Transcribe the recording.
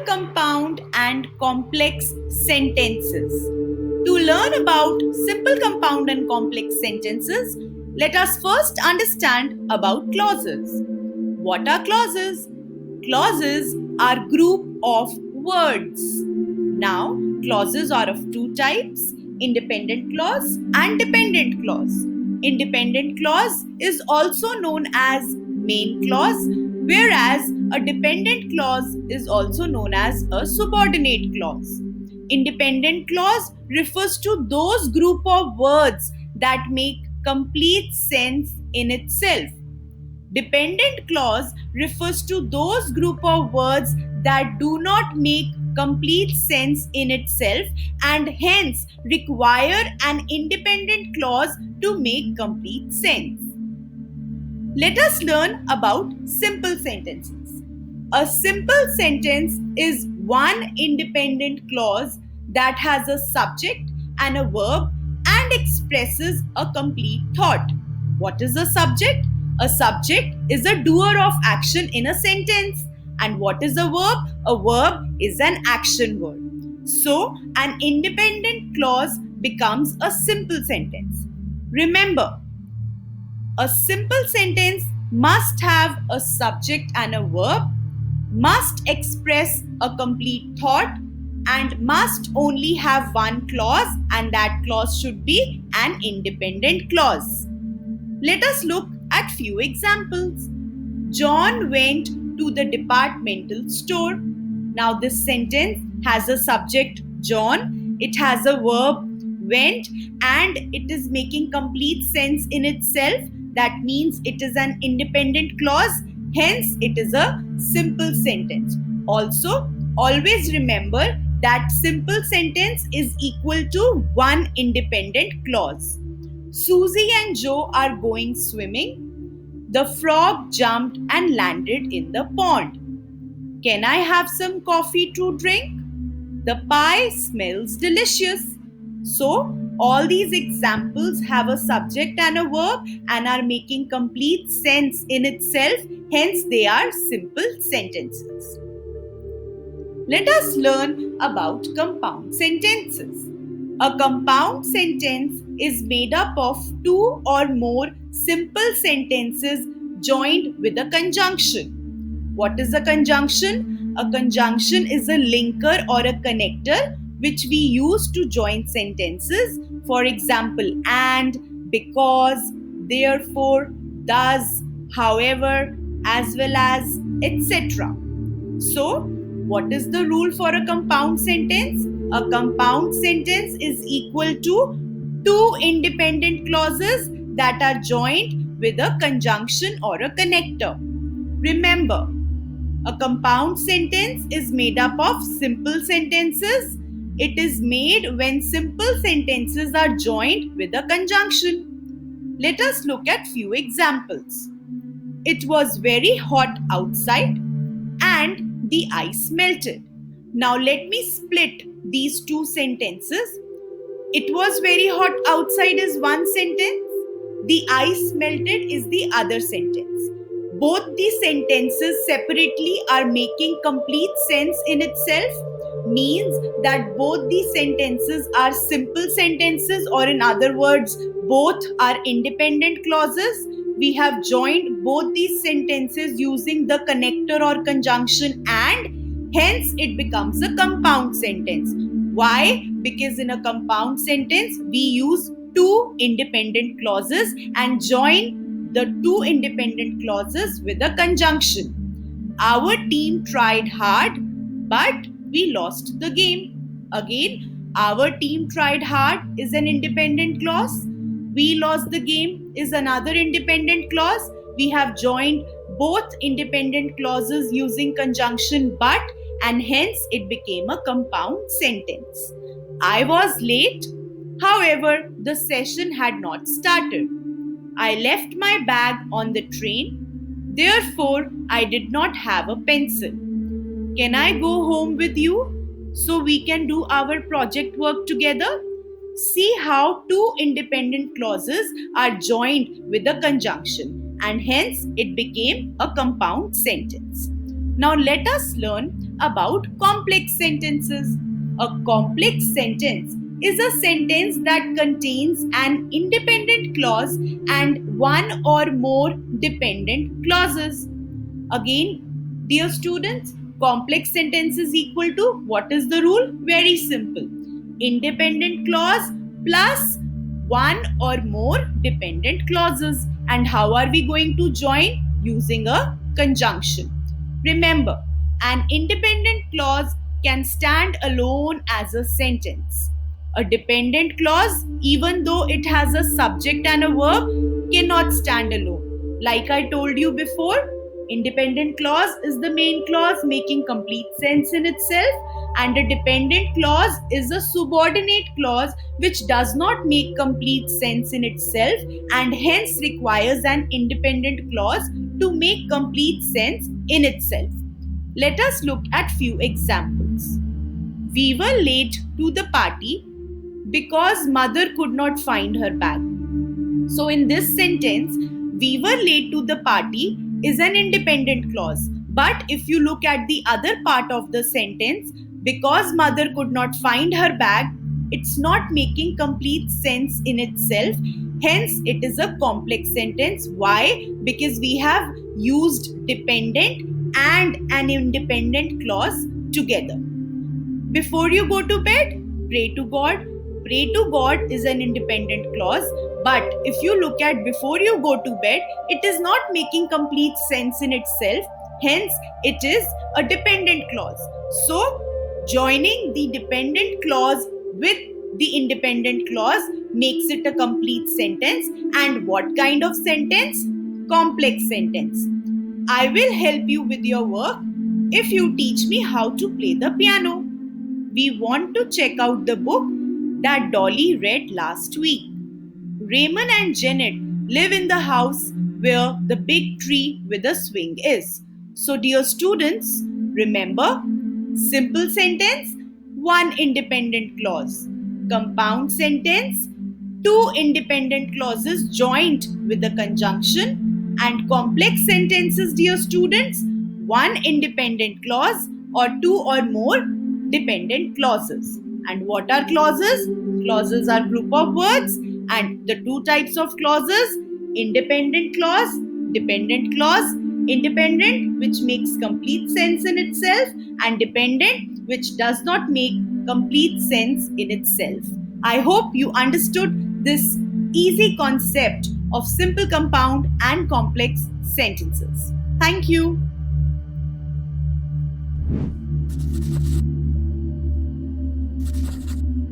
compound and complex sentences. To learn about simple, compound and complex sentences, let us first understand about clauses. What are clauses? Clauses are group of words. Now, clauses are of two types: independent clause and dependent clause. Independent clause is also known as main clause, whereas a dependent clause is also known as a subordinate clause. Independent clause refers to those group of words that make complete sense in itself. Dependent clause refers to those group of words that do not make complete sense in itself and hence require an independent clause to make complete sense. Let us learn about simple sentences. A simple sentence is one independent clause that has a subject and a verb and expresses a complete thought. What is a subject? A subject is a doer of action in a sentence. And what is a verb? A verb is an action word. So, an independent clause becomes a simple sentence. Remember, a simple sentence must have a subject and a verb, must express a complete thought, and must only have one clause, and that clause should be an independent clause. Let us look at few examples. John went to the departmental store. Now this sentence has a subject John, it has a verb went, and it is making complete sense in itself. That means it is an independent clause, hence it is a simple sentence. Also, always remember that simple sentence is equal to one independent clause. Susie and Joe are going swimming. The frog jumped and landed in the pond. Can I have some coffee to drink? The pie smells delicious. So, all these examples have a subject and a verb and are making complete sense in itself, hence they are simple sentences. Let us learn about compound sentences. A compound sentence is made up of two or more simple sentences joined with a conjunction. What is a conjunction? A conjunction is a linker or a connector which we use to join sentences. For example, and, because, therefore, thus, however, as well as, etc. So, what is the rule for a compound sentence? A compound sentence is equal to two independent clauses that are joined with a conjunction or a connector. Remember, a compound sentence is made up of simple sentences. It is made when simple sentences are joined with a conjunction. Let us look at few examples. It was very hot outside and the ice melted. Now let me split these two sentences. It was very hot outside is one sentence. The ice melted is the other sentence. Both the sentences separately are making complete sense in itself, means that both the sentences are simple sentences, or in other words, both are independent clauses. We have joined both these sentences using the connector or conjunction and, hence it becomes a compound sentence. Why? Because in a compound sentence, we use two independent clauses and join the two independent clauses with a conjunction. Our team tried hard, but we lost the game. Again, our team tried hard is an independent clause. We lost the game is another independent clause. We have joined both independent clauses using conjunction but, and hence it became a compound sentence. I was late. However, the session had not started. I left my bag on the train. Therefore, I did not have a pencil. Can I go home with you so we can do our project work together? See how two independent clauses are joined with a conjunction and hence it became a compound sentence. Now let us learn about complex sentences. A complex sentence is a sentence that contains an independent clause and one or more dependent clauses. Again, dear students, complex sentence is equal to what is the rule? Very simple. Independent clause plus one or more dependent clauses. And how are we going to join? Using a conjunction. Remember, an independent clause can stand alone as a sentence. A dependent clause, even though it has a subject and a verb, cannot stand alone. Like I told you before, independent clause is the main clause making complete sense in itself, and a dependent clause is a subordinate clause which does not make complete sense in itself and hence requires an independent clause to make complete sense in itself. Let us look at few examples. We were late to the party because mother could not find her bag. So in this sentence, we were late to the party is an independent clause. But if you look at the other part of the sentence, because mother could not find her bag, it's not making complete sense in itself. Hence, it is a complex sentence. Why? Because we have used dependent and an independent clause together. Before you go to bed, pray to God. Pray to God is an independent clause, but if you look at before you go to bed, it is not making complete sense in itself. Hence, it is a dependent clause. So, joining the dependent clause with the independent clause makes it a complete sentence. And what kind of sentence? Complex sentence. I will help you with your work if you teach me how to play the piano. We want to check out the book that Dolly read last week. Raymond and Janet live in the house where the big tree with a swing is. So, dear students, remember, simple sentence, one independent clause. Compound sentence, two independent clauses joined with a conjunction. And complex sentences, dear students, one independent clause or two or more dependent clauses. And what are clauses? Clauses are group of words, and the two types of clauses, independent clause, dependent clause. Independent, which makes complete sense in itself, and dependent, which does not make complete sense in itself. I hope you understood this easy concept of simple, compound and complex sentences. Thank you.